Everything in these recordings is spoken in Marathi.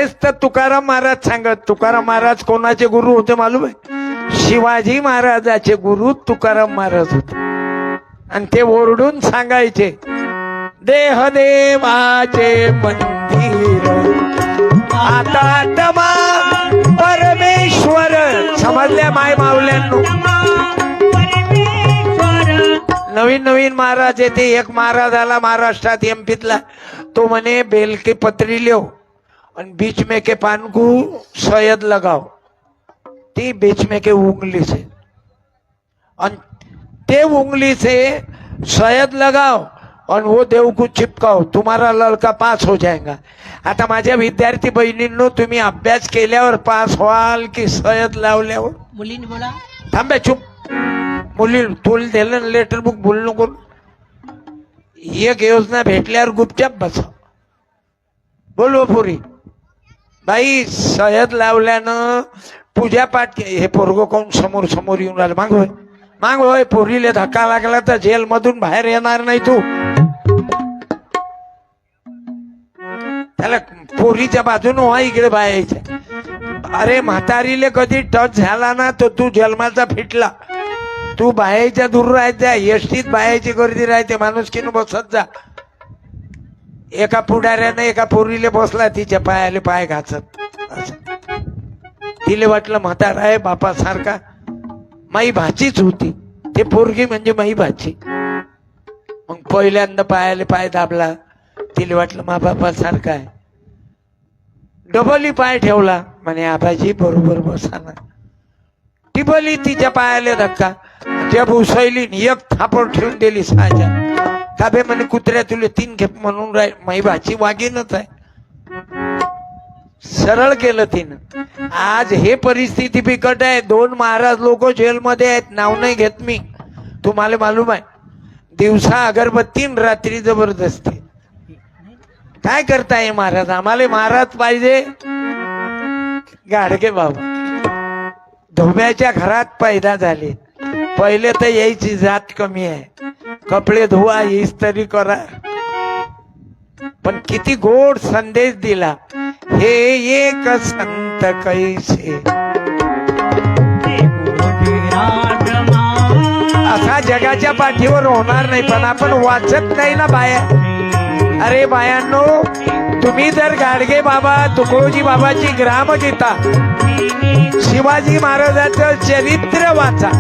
तेच तर तुकाराम महाराज सांगत. तुकाराम महाराज कोणाचे गुरु होते मालूम आहे? शिवाजी महाराजाचे गुरु तुकाराम महाराज होते. आणि ते ओरडून सांगायचे, देह देवाचे मंदिर आता तमा परमेश्वर. समजल्या माय मावल्यांनो? नवीन नवीन महाराज येते. एक महाराज आला महाराष्ट्रात एमपीतला. तो म्हणे बेल के पत्री लो और बीच में के पान को शहद लगाओ, ती बीच में के उंगली से, और ते उंगली से शहद लगाओ और वो देव को चिपकाओ, तुम्हारा लड़का पास हो जाएगा. आता माझ्या विद्यार्थी बहिणींनो, तुम्ही अभ्यास केल्यावर पास व्हाल की शहद लावल्यावर? मुलींनी बोला. थांबे चुप. मुली तुला दिलं लेटर बुक बोल नको. एक योजना भेटल्यावर गुपचाप बसा. बोलव पुरी बाई. शहद लावल्यानं पूजापाठ. हे पोरगो कोण समोर समोर येऊन राहिलं? माग होय, माग होय. पोरीले धक्का लागला तर जेल मधून बाहेर येणार नाही तू. त्याला पोरीच्या बाजून व्हा इकडे बायाच्या. अरे म्हातारीले कधी टच झाला ना तर तू जन्माचा फिटला. तू बायाच्या दूर राहत जा. एसटीत बायाची गर्दी राहते, माणूस किन बसत जा. एका पुढाऱ्याने एका पोरीले बसला, तिच्या पायाले पाय घासत. तिले वाटलं म्हातारा आहे बापासारखा. माई भाचीच होती. ते पोरगी म्हणजे माई भाची. मग पहिल्यांदा पायाले पाय दाबला. तिला वाटलं मा बापासारखा आहे. डबली पाय ठेवला. म्हणे आबाजी बरोबर बसा ना. टिबली तिच्या पायाले धक्का. जब उसैली एक थापड ठेवून दिली साजा. काबे म्हणे कुत्र्या तुले 3 खेप म्हणून राय. माई भाची वागीनच आहे. सरळ केलं तिनं. आज हे परिस्थिती बिकट आहे. 2 महाराज लोक जेलमध्ये आहेत. नाव नाही घेत मी. तुम्हाला मालूम आहे? दिवसा अगरबत्ती, रात्री जबरदस्ती. काय करताय महाराज? आम्हाला महाराज पाहिजे. गाडगे बाबा धोब्याच्या घरात पैदा झाले. पहिले तर यायची जात कमी आहे. कपडे धुवा, इस्त्री करा. पण किती गोड संदेश दिला. हे एक संत कैसे. असा जगाच्या पाठीवर होणार नाही. पण आपण वाचत नाही ना बाया. अरे बायांनो, तुम्ही जर गाडगे बाबा, तुकडोजी बाबाची ग्रामगीता, शिवाजी महाराजांचं चरित्र वाचा.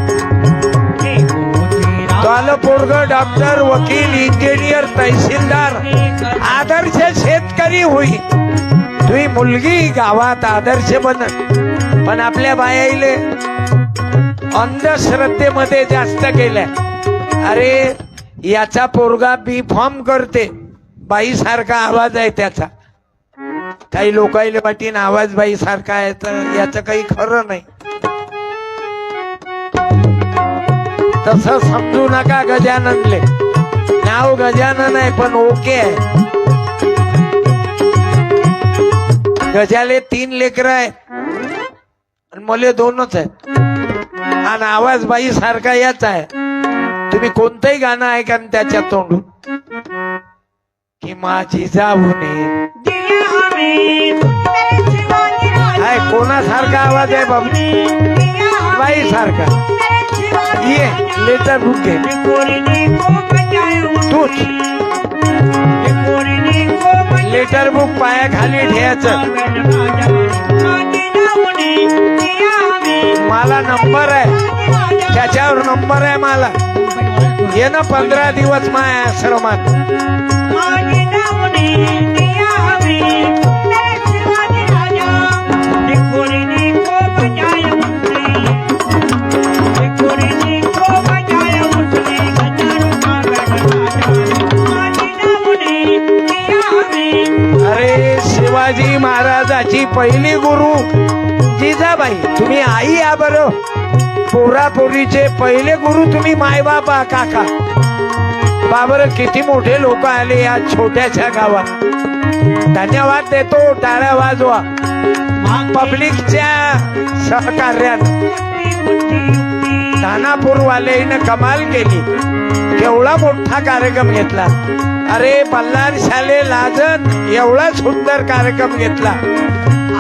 तो पोरग डॉक्टर, वकील, इंजिनियर, तहसीलदार, आदर्श शेतकरी होईल. तुम्ही मुलगी गावात आदर्श बन. पण आपल्या बायाईले अंधश्रद्धेमध्ये जास्त गेल्या. अरे याचा पोरगा बी फॉर्म करते, बाई सारखा आवाज आहे त्याचा. काही लोकांना वाटीन आवाज बाई सारखा आहे, तर याचं काही खरं नाही. तसं समजू नका गजाननले. नाव गजानन आहे पण ओके आहे. गजाले 3 लेकरं आहेत आणि मले 2च आहेत. आणि आवाज बाई सारखा याच आहे. तुम्ही कोणतंही गाणं ऐका त्याच्या तोंडून की माझी जाऊने आहे. कोणासारखा आवाज आहे बाबू? बाई सारखा. ये लेटर बुक घे तूच. लेटर बुक पाया खाली ठेवायचं. मला नंबर आहे, त्याच्यावर नंबर आहे मला. ये ना 15 दिवस माया आश्रमात. अरे शिवाजी महाराजाची पहिली गुरु जिजाबाई. तुम्ही आई या बरं. पोरापोरीचे पहिले गुरु तुम्ही मायबापा, काका. बाबर किती मोठे लोक आले या छोट्याशा गावात. धन्यवाद देतो. टाळ्या वाजवा पब्लिकच्या सहकार्यानं. दानापूर वालेनं कमाल केली. केवढा मोठा कार्यक्रम घेतला. अरे बल्लार शाले लाजन एवढा सुंदर कार्यक्रम घेतला.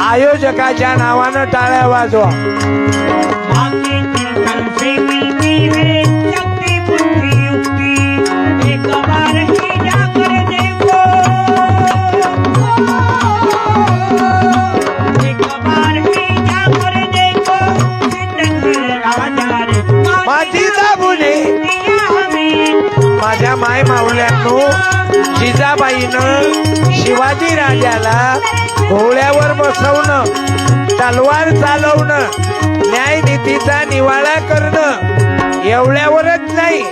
आयोजकाच्या नावानं टाळ्या वाजवा. माझ्या माय माऊल्यांनो, जिजाबाईनं शिवाजी राजाला घोड्यावर बसवणं, तलवार चालवणं, न्यायनीतीचा निवाळा करणं एवढ्यावरच नाही,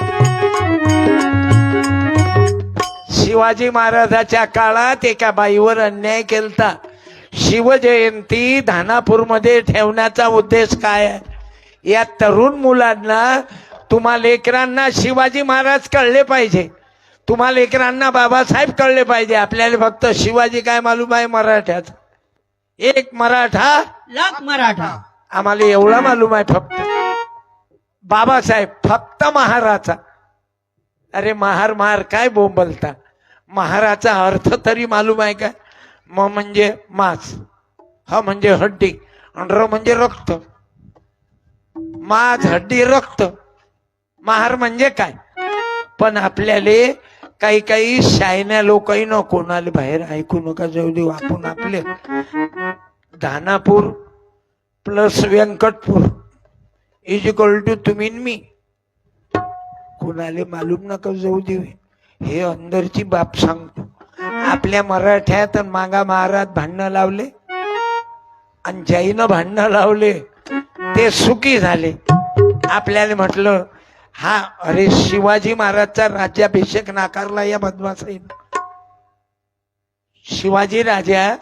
शिवाजी महाराजाच्या काळात एका बाईवर अन्याय केलता. शिवजयंती धानापूरमध्ये ठेवण्याचा उद्देश काय आहे? या तरुण मुलांना, तुम्हा लेकरांना शिवाजी महाराज कळले पाहिजे, तुम्हा लेकरांना बाबासाहेब कळले पाहिजे. आपल्याला फक्त शिवाजी काय मालूम आहे? मराठ्याचा एक मराठा लाख मराठा. आम्हाला एवढा मालूम आहे फक्त. बाबासाहेब फक्त महाराचा. अरे महार काय बोंबलता? महाराचा अर्थ तरी मालूम आहे का? म म्हणजे मांस, ह म्हणजे हड्डी, आणि र म्हणजे रक्त. मांस, हड्डी, रक्त, महार म्हणजे काय? पण आपल्याला काही शायन्या लोकही न कोणाला बाहेर ऐकू नका जाऊ देऊ. आपण आपले धानापूर प्लस व्यंकटपूर इज इक्वल टू तुम्ही मी, कोणाला मालूम नका जाऊ देऊ. हे अंदरची बाप सांगतो. आपल्या मराठ्यात मागा महाराज भांडणं लावले आणि जैन भांडणं लावले, ते सुखी झाले. आपल्याला म्हटलं हा अरे शिवाजी महाराजचा राज्याभिषेक नाकारला या बदमाशाईनं. शिवाजी राजा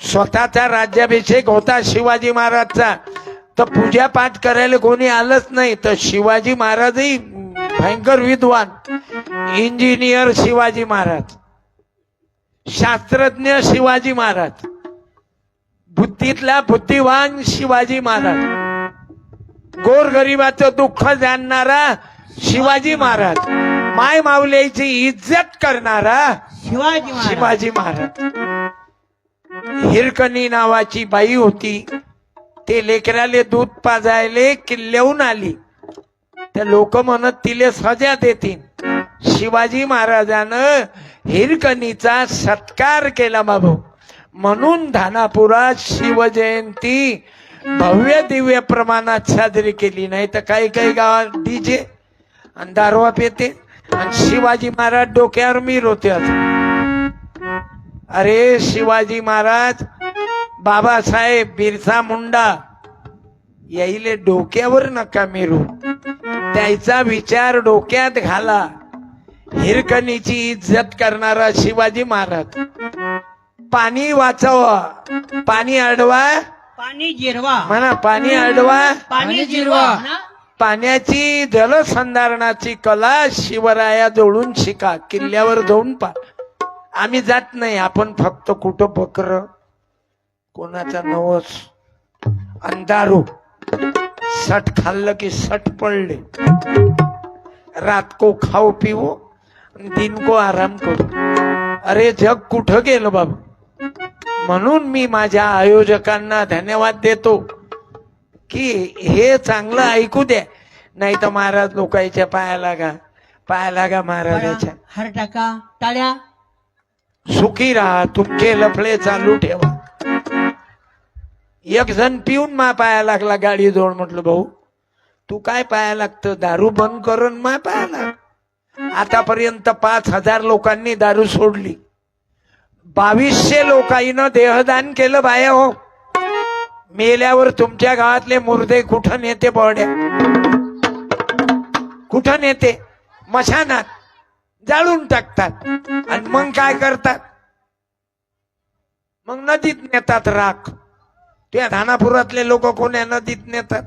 स्वतःचा राज्याभिषेक होता शिवाजी महाराजचा, तर पूजा पाठ करायला कोणी आलंच नाही. तर शिवाजी महाराजही भयंकर विद्वान, इंजिनियर शिवाजी महाराज, शास्त्रज्ञ शिवाजी महाराज, बुद्धीतला बुद्धिवान शिवाजी महाराज, गोरगरिबाचं दुःख जाणणारा शिवाजी महाराज, माय माऊलीची इज्जत करणारा शिवाजी महाराज. हिरकणी नावाची बाई होती, ते लेकराले दूध पाजायले किल्ल्याहून आली. त्या लोक म्हणत तिले सजा देतील. शिवाजी महाराजानं हिरकणीचा सत्कार केला बाबू. म्हणून धानापुरात शिवजयंती भव्य दिव्य प्रमाणात साजरी केली. नाही तर काही गावात डीजे आणि दारवा पेते आणि शिवाजी महाराज डोक्यावर मिरवतात. अरे शिवाजी महाराज, बाबासाहेब, बिरसा मुंडा याईले डोक्यावर नका मिरू, त्याचा विचार डोक्यात घाला. हिरकणीची इज्जत करणारा शिवाजी महाराज. पाणी वाचवा, पाणी अडवा, पाणी जिरवा म्हणा, पाणी अडवा, पाणी जिरवा. पाण्याची जलसंधारणाची कला शिवरायाजवळून शिका. किल्ल्यावर जाऊन पा. आम्ही जात नाही, आपण फक्त कुठं बकर, कोणाचा नवस, अंधारू, सट खाल्लं की सट पडले, रात को खाओ पिओ, दिन को आराम करू. अरे जग कुठं गेलं बाबा. म्हणून मी माझ्या आयोजकांना धन्यवाद देतो की हे चांगलं ऐकू द्या. नाही तर महाराज लोकांच्या पाया लागा महाराजाच्या. हर टाका टाळ्या. सुखी राहा, तुमचे लफडे चालू ठेवा. एक जण पिऊन मा पाया लागला गाडी जवळ. म्हटलं भाऊ तू काय पाया लागतं? दारू बंद करून मा पाया लाग. आतापर्यंत 5,000 लोकांनी दारू सोडली. 2200 लोकांना देहदान केलं. बाया हो, मेल्यावर तुमच्या गावातले मुर्दे कुठं नेते? बॉड्या कुठं नेते? मशानात जाळून टाकतात. आणि मग काय करतात? मग नदीत नेतात राख. त्या धानापुरातले लोक कोण्या नदीत नेतात?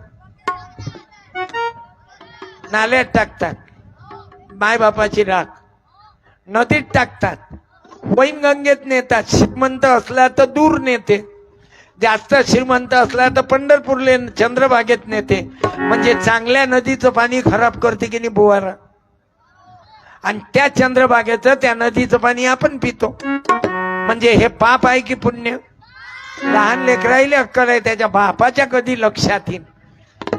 नाल्यात टाकतात. मायबापाची राख नदीत टाकतात. वैनगंगेत नेतात. श्रीमंत असला तर दूर नेते, जास्त श्रीमंत असला तर पंढरपूरले चंद्रभागेत नेते. म्हणजे चांगल्या नदीचं पाणी खराब करते की नाही बुवारा. आणि त्या चंद्रभागेचं, त्या नदीचं पाणी आपण पितो. म्हणजे हे पाप आहे की पुण्य? लहान लेकराईले अक्कल आहे, त्याच्या बापाच्या कधी लक्षात येईल.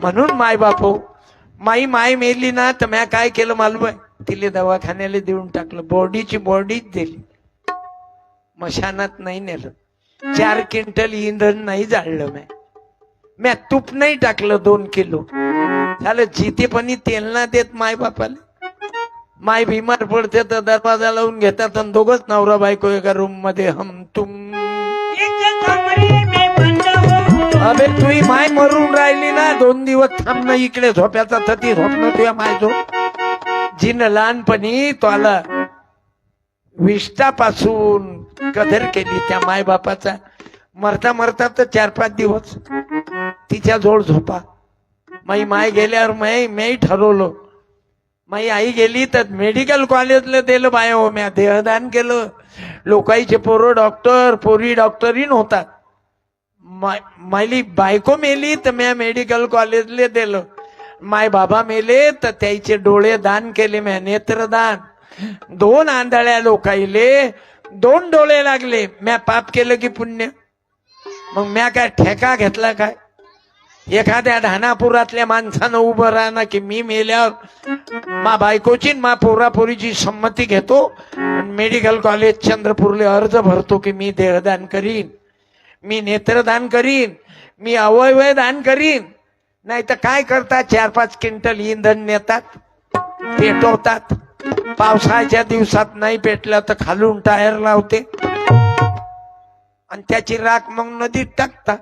म्हणून माय बापो, माय मेली ना तर म्या काय केलं मालूम आहे, तिले दवाखान्याला देऊन टाकलं, बॉडीची बॉडीच दिली, मशानात नाही नेलं. 4 क्विंटल इंधन नाही जाळलं म्या तूप नाही टाकलं 2 किलो. झालं जिथे पण तेल ना देत माय बापाला. माय बिमार पडते तर दरवाजा लावून घेतात आणि दोघच नवरा बायको एका रूम मध्ये हम तुम. अबे तुही माय मरून राहिली ना, 2 दिवस थांबणं इकडे झोप्याचा थती झोपणं तुझ्या माय झोप. जिनं लहानपणी तुला विष्टापासून कदर केली त्या माय बापाचा, मरता मरता तर 4-5 दिवस तिच्या जोड झोपा. माई माय गेल्यावर मी ठरवलं, माई आई गेली तर मेडिकल कॉलेजला दिलं बाय हो, म्या देहदान केलं. लोकांचे पोरं डॉक्टर पोरी डॉक्टरीन होतात. मायली बायको मेली तर म्या मेडिकल कॉलेजला दिलं. माय बाबा मेले तर त्याचे डोळे दान केले म्या, नेत्रदान. 2 आंधळ्या लोकाईले 2 डोळे लागले. म्या पाप केलं की पुण्य? मग म्या काय ठेका घेतला काय? एखाद्या ढाणापुरातल्या माणसानं उभं राहणं की मी मेल्यावर मा बायकोची मा पोरापोरीची संमती घेतो, मेडिकल कॉलेज चंद्रपूरले अर्ज भरतो की मी देहदान करीन, मी नेत्रदान करीन, मी अवयव दान करीन. नाही तर काय करतात, 4-5 क्विंटल इंधन नेतात, पेटवतात. पावसाळ्याच्या दिवसात नाही पेटलं तर खालून टायर लावते आणि त्याची राख मग नदीत टाकतात.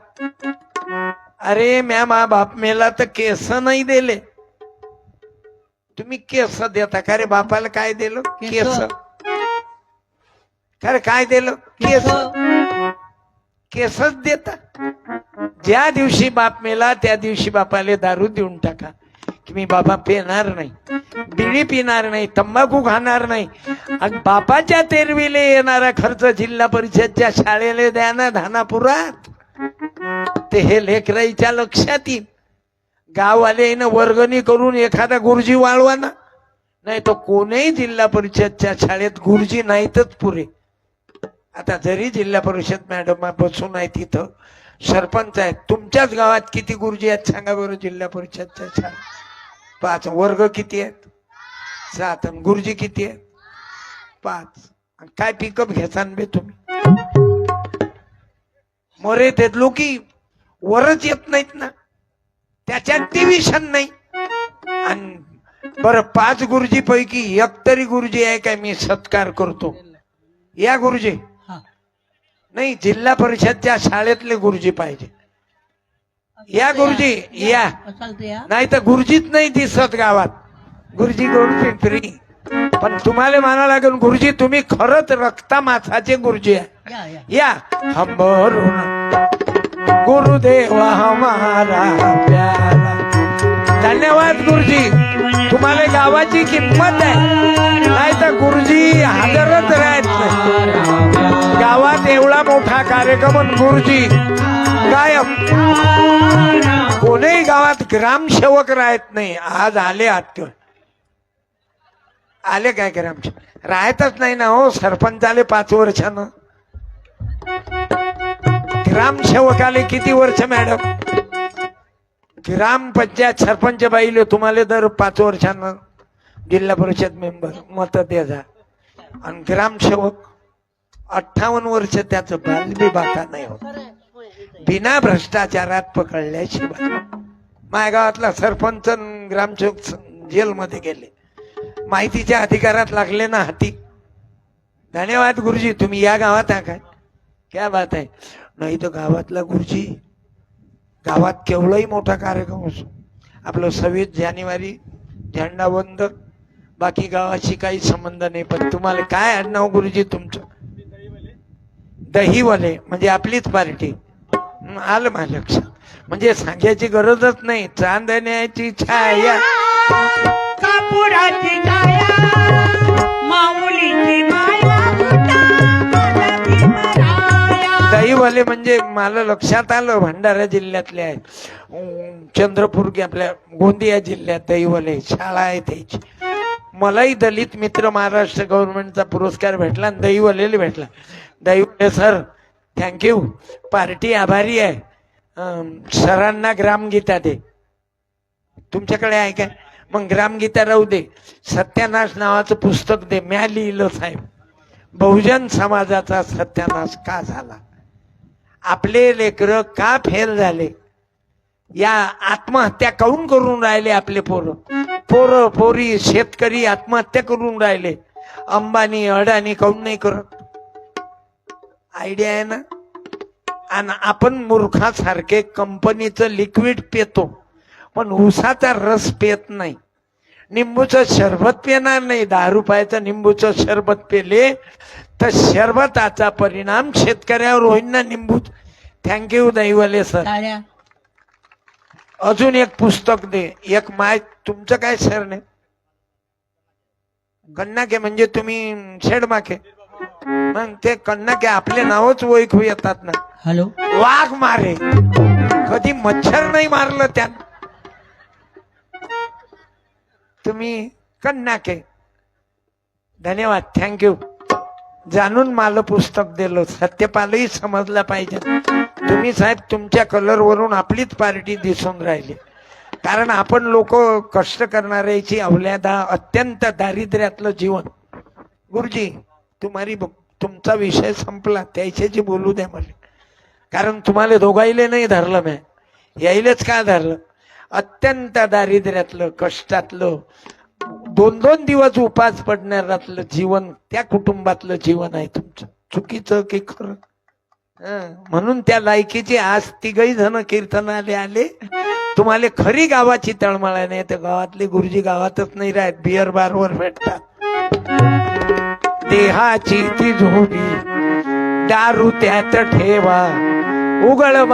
अरे म्या मा बाप मेला तर केस नाही दिले. तुम्ही केस देता का रे बापाला? काय दिलं? केस. खरं काय दिलं? केस. केसच देता. ज्या दिवशी बाप मेला त्या दिवशी बापाले दारू देऊन टाका की मी बाबा पिणार नाही, बिडी पिणार नाही, तंबाखू खाणार नाही. आणि बापाच्या तेरवीले येणारा खर्च जिल्हा परिषदच्या शाळेला द्या ना धानापुरात. ते हे लेकराईच्या लक्षात येईल. गाववाले वर्गणी करून एखादा गुरुजी वाळवा ना, नाही तर कोणीही जिल्हा परिषदच्या शाळेत गुरुजी नाहीतच पुरे. आता जरी जिल्हा परिषद मॅडम बसून आहे तिथं, सरपंच आहेत, तुमच्याच गावात किती गुरुजी आहेत सांगा बरं? जिल्हा परिषदच्या शाळेत 5. वर्ग किती आहेत? 7. आणि गुरुजी किती आहेत? 5. काय पिकअप घेसान बे तुम्ही? मरे ते लोकी वरच येत नाहीत ना, त्याच्यात डिव्हिजन नाही. आणि बरं 5 गुरुजी पैकी एक तरी गुरुजी आहे काय मी सत्कार करतो? या गुरुजी नाही, जिल्हा परिषदच्या शाळेतले गुरुजी पाहिजे. या गुरुजी या, नाही तर गुरुजीच नाही दिसत गावात. गुरुजी पिंपरी. पण तुम्हाला माना लागेल गुरुजी तुम्ही खरंच रक्ता मासाचे गुरुजी आहे. या हंबरून गुरुदेवा हमारा प्यारा. धन्यवाद गुरुजी, तुम्हाला गावाची किंमत आहे. नाही तर गुरुजी हजरच राहत नाही गावात. एवढा मोठा कार्यक्रम गुरुजी गायब. कोणीही गावात ग्रामसेवक राहत नाही. आज आले आले काय ग्रामसेवक राहतच नाही ना हो. सरपंच आले 5 वर्षानं, ग्रामसेवकाले किती वर्ष मॅडम? ग्रामपंचायत सरपंच बाईले तुम्हाला दर 5 वर्षानं जिल्हा परिषद मेंबर मत द्या. आणि ग्रामसेवक 58 वर्ष त्याचं बाल बी बाका नाही होत बिना भ्रष्टाचारात पकडल्याशिवाय. माझ्या गावातला सरपंच ग्रामसेवक जेलमध्ये गेले, माहितीच्या अधिकारात लागले ना हाती. धन्यवाद गुरुजी, तुम्ही या गावात आहे काय? क्या बात आहे. नाही तर गावातला गुरुजी, गावात केवढाही मोठा कार्यक्रम असो, आपलं 26 जानेवारी झेंडावंदन, बाकी गावाशी काही संबंध नाही. पण तुम्हाला काय आडनाव गुरुजी तुमचं? दहीवाले म्हणजे आपलीच पार्टी. आलं माझ्या लक्षात. म्हणजे सांगायची गरजच नाही. चांदण्याची छाया, कापुराची छाया, माऊलीची माया, दहीवाले म्हणजे मला लक्षात आलं भंडारा जिल्ह्यातले आहेत. चंद्रपूर की आपल्या गोंदिया जिल्ह्यात दहीवाले शाळा आहे त्याची. मलाही दलित मित्र महाराष्ट्र गव्हर्नमेंटचा पुरस्कार भेटला आणि दहीवालेला भेटला. Dahiwale sir thank you. पार्टी आभारी आहे. सरांना ग्रामगीता दे. तुमच्याकडे आहे काय? मग ग्रामगीता राहू दे. सत्यानाश नावाचं पुस्तक दे. म्या लिहिलं साहेब. बहुजन समाजाचा सत्यानाश का झाला, आपले लेकरं का फेल झाले, या आत्महत्या काऊन करून राहिले आपले पोरं पोरी शेतकरी आत्महत्या करून राहिले, अंबानी अडाणी काऊन नाही करत? आयडिया आहे ना? आणि आपण मूर्खासारखे कंपनीचं लिक्विड पितो पण उसाचा रस पित नाही. निंबूचं शरबत पिणार नाही. 10 रुपयाचं निंबूचं शरबत पिले तर शरबताचा परिणाम शेतकऱ्यावर होईल ना. निंबू. Thank you Daivale sir. टाळ्या. अजून एक पुस्तक दे. एक माय. तुमचं काय सर नाही? कन्नाके म्हणजे तुम्ही शेडमाके. मग ते कन्नाके आपले नावच ओळखू येतात ना. हॅलो. वाघ मारे. कधी मच्छर नाही मारलं त्यानं. तुम्ही कन्नाके. धन्यवाद. थँक्यू. जाणून मला पुस्तक दिलं. सत्यपालही समजला पाहिजे. तुम्ही साहेब तुमच्या कलरवरून आपलीच पार्टी दिसून राहिली. कारण आपण लोक कष्ट करणाऱ्याची अवल्यादा, अत्यंत दारिद्र्यातलं जीवन. गुरुजी तुमचा विषय संपला. त्याच्याशी बोलू द्या मला. कारण तुम्हाला दोघाईले नाही धरलं मी. यायलेच का धरलं? अत्यंत दारिद्र्यातलं, कष्टातलं, 2-2 दिवस उपास पडणाऱ्यातलं जीवन, त्या कुटुंबातलं जीवन आहे तुमचं. चुकीचं की खरं? म्हणून त्या लायकीचे आज 3 जण कीर्तनाले आले. तुम्हाला खरी गावाची तळमळ नाही तर गावातले गुरुजी गावातच नाही राहत, बिअर बारवर भेटतात. देहाची तिजोरी दारू त्यात ठेवा, उघड